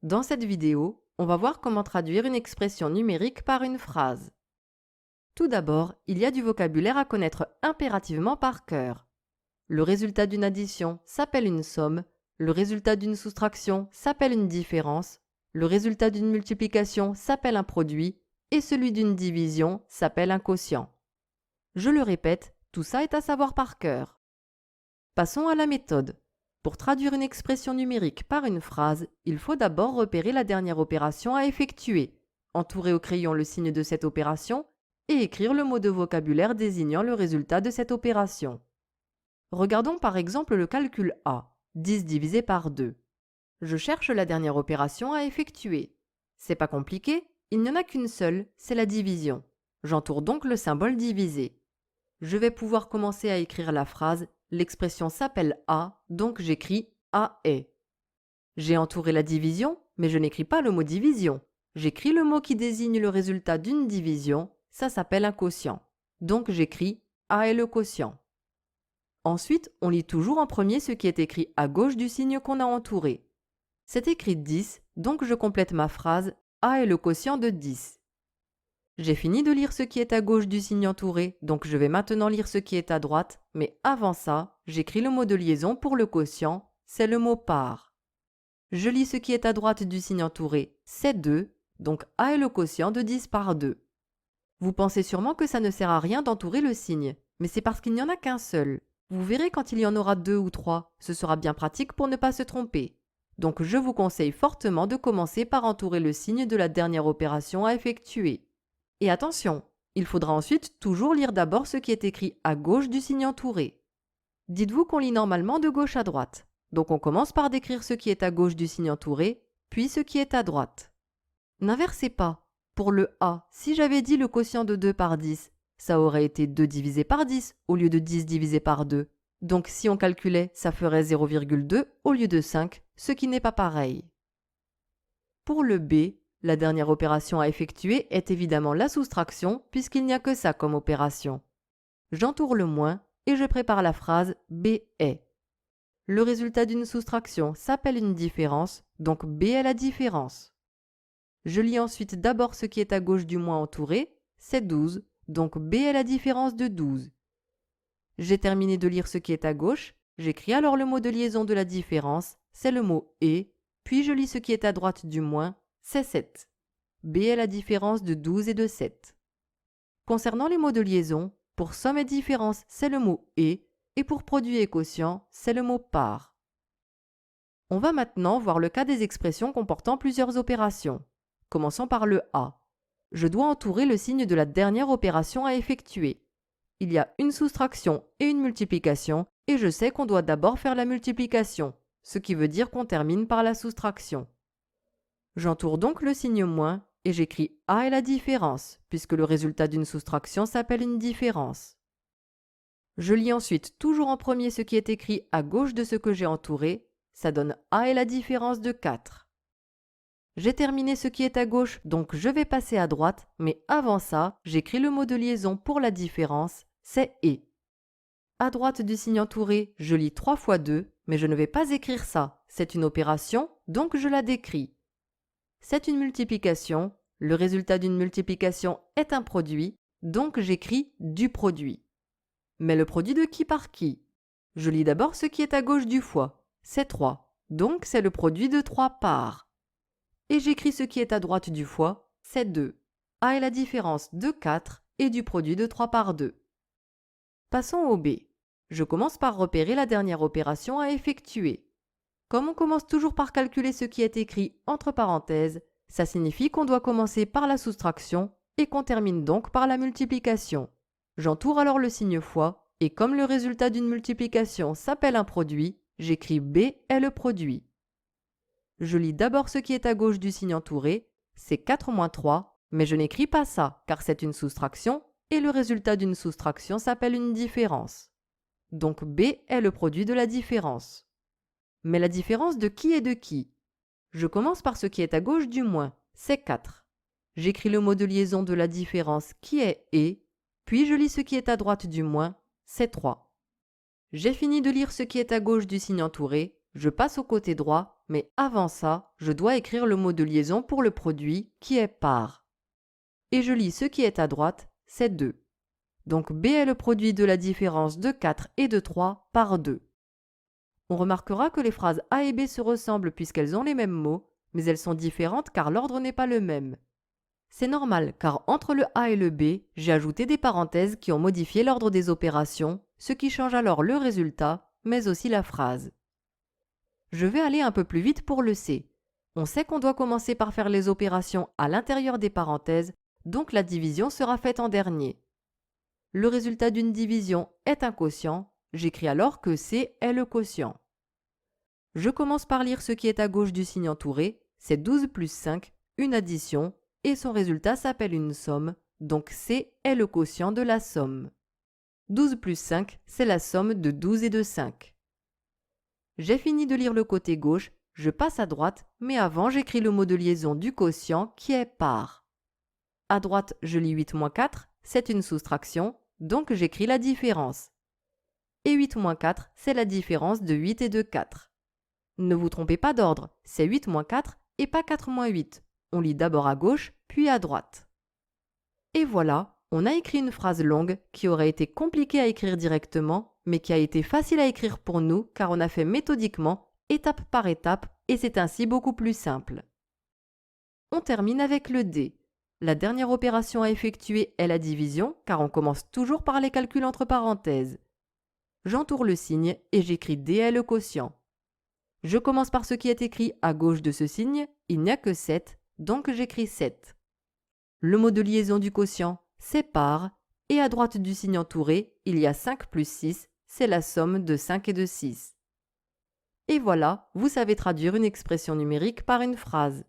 Dans cette vidéo, on va voir comment traduire une expression numérique par une phrase. Tout d'abord, il y a du vocabulaire à connaître impérativement par cœur. Le résultat d'une addition s'appelle une somme, le résultat d'une soustraction s'appelle une différence, le résultat d'une multiplication s'appelle un produit et celui d'une division s'appelle un quotient. Je le répète, tout ça est à savoir par cœur. Passons à la méthode. Pour traduire une expression numérique par une phrase, il faut d'abord repérer la dernière opération à effectuer, entourer au crayon le signe de cette opération et écrire le mot de vocabulaire désignant le résultat de cette opération. Regardons par exemple le calcul A, 10 divisé par 2. Je cherche la dernière opération à effectuer. C'est pas compliqué, il n'y en a qu'une seule, c'est la division. J'entoure donc le symbole divisé. Je vais pouvoir commencer à écrire la phrase « L'expression s'appelle A, donc j'écris A est ». J'ai entouré la division, mais je n'écris pas le mot division. J'écris le mot qui désigne le résultat d'une division, ça s'appelle un quotient. Donc j'écris A est le quotient. Ensuite, on lit toujours en premier ce qui est écrit à gauche du signe qu'on a entouré. C'est écrit 10, donc je complète ma phrase A est le quotient de 10. J'ai fini de lire ce qui est à gauche du signe entouré, donc je vais maintenant lire ce qui est à droite, mais avant ça, j'écris le mot de liaison pour le quotient, c'est le mot par. Je lis ce qui est à droite du signe entouré, c'est 2, donc A est le quotient de 10 par 2. Vous pensez sûrement que ça ne sert à rien d'entourer le signe, mais c'est parce qu'il n'y en a qu'un seul. Vous verrez quand il y en aura 2 ou 3, ce sera bien pratique pour ne pas se tromper. Donc je vous conseille fortement de commencer par entourer le signe de la dernière opération à effectuer. Et attention, il faudra ensuite toujours lire d'abord ce qui est écrit à gauche du signe entouré. Dites-vous qu'on lit normalement de gauche à droite. Donc on commence par décrire ce qui est à gauche du signe entouré, puis ce qui est à droite. N'inversez pas. Pour le A, si j'avais dit le quotient de 2 par 10, ça aurait été 2 divisé par 10 au lieu de 10 divisé par 2. Donc si on calculait, ça ferait 0,2 au lieu de 5, ce qui n'est pas pareil. Pour le B, la dernière opération à effectuer est évidemment la soustraction puisqu'il n'y a que ça comme opération. J'entoure le moins et je prépare la phrase B est. Le résultat d'une soustraction s'appelle une différence, donc B est la différence. Je lis ensuite d'abord ce qui est à gauche du moins entouré, c'est 12, donc B est la différence de 12. J'ai terminé de lire ce qui est à gauche, j'écris alors le mot de liaison de la différence, c'est le mot et, puis je lis ce qui est à droite du moins, c'est 7. B est la différence de 12 et de 7. Concernant les mots de liaison, pour somme et différence, c'est le mot et pour produit et quotient, c'est le mot par. On va maintenant voir le cas des expressions comportant plusieurs opérations. Commençons par le A. Je dois entourer le signe de la dernière opération à effectuer. Il y a une soustraction et une multiplication, et je sais qu'on doit d'abord faire la multiplication, ce qui veut dire qu'on termine par la soustraction. J'entoure donc le signe moins et j'écris A est la différence, puisque le résultat d'une soustraction s'appelle une différence. Je lis ensuite toujours en premier ce qui est écrit à gauche de ce que j'ai entouré, ça donne A est la différence de 4. J'ai terminé ce qui est à gauche, donc je vais passer à droite, mais avant ça, j'écris le mot de liaison pour la différence, c'est et. À droite du signe entouré, je lis 3 fois 2, mais je ne vais pas écrire ça, c'est une opération, donc je la décris. C'est une multiplication, le résultat d'une multiplication est un produit, donc j'écris du produit. Mais le produit de qui par qui? Je lis d'abord ce qui est à gauche du fois, c'est 3, donc c'est le produit de 3 par. Et j'écris ce qui est à droite du fois, c'est 2. A est la différence de 4 et du produit de 3 par 2. Passons au B. Je commence par repérer la dernière opération à effectuer. Comme on commence toujours par calculer ce qui est écrit entre parenthèses, ça signifie qu'on doit commencer par la soustraction et qu'on termine donc par la multiplication. J'entoure alors le signe fois et comme le résultat d'une multiplication s'appelle un produit, j'écris B est le produit. Je lis d'abord ce qui est à gauche du signe entouré, c'est 4 moins 3, mais je n'écris pas ça car c'est une soustraction et le résultat d'une soustraction s'appelle une différence. Donc B est le produit de la différence. Mais la différence de qui est de qui? Je commence par ce qui est à gauche du moins, c'est 4. J'écris le mot de liaison de la différence qui est et, puis je lis ce qui est à droite du moins, c'est 3. J'ai fini de lire ce qui est à gauche du signe entouré, je passe au côté droit mais avant ça, je dois écrire le mot de liaison pour le produit qui est par. Et je lis ce qui est à droite, c'est 2. Donc B est le produit de la différence de 4 et de 3 par 2. On remarquera que les phrases A et B se ressemblent puisqu'elles ont les mêmes mots, mais elles sont différentes car l'ordre n'est pas le même. C'est normal car entre le A et le B, j'ai ajouté des parenthèses qui ont modifié l'ordre des opérations, ce qui change alors le résultat, mais aussi la phrase. Je vais aller un peu plus vite pour le C. On sait qu'on doit commencer par faire les opérations à l'intérieur des parenthèses, donc la division sera faite en dernier. Le résultat d'une division est un quotient, j'écris alors que C est le quotient. Je commence par lire ce qui est à gauche du signe entouré, c'est 12 plus 5, une addition, et son résultat s'appelle une somme, donc C est le quotient de la somme. 12 plus 5, c'est la somme de 12 et de 5. J'ai fini de lire le côté gauche, je passe à droite, mais avant j'écris le mot de liaison du quotient qui est par. À droite, je lis 8 moins 4, c'est une soustraction, donc j'écris la différence. Et 8 moins 4, c'est la différence de 8 et de 4. Ne vous trompez pas d'ordre, c'est 8 moins 4 et pas 4 moins 8. On lit d'abord à gauche, puis à droite. Et voilà, on a écrit une phrase longue qui aurait été compliquée à écrire directement, mais qui a été facile à écrire pour nous car on a fait méthodiquement, étape par étape, et c'est ainsi beaucoup plus simple. On termine avec le D. La dernière opération à effectuer est la division, car on commence toujours par les calculs entre parenthèses. J'entoure le signe et j'écris D est le quotient. Je commence par ce qui est écrit à gauche de ce signe, il n'y a que 7, donc j'écris 7. Le mot de liaison du quotient, c'est par, et à droite du signe entouré, il y a 5 plus 6, c'est la somme de 5 et de 6. Et voilà, vous savez traduire une expression numérique par une phrase.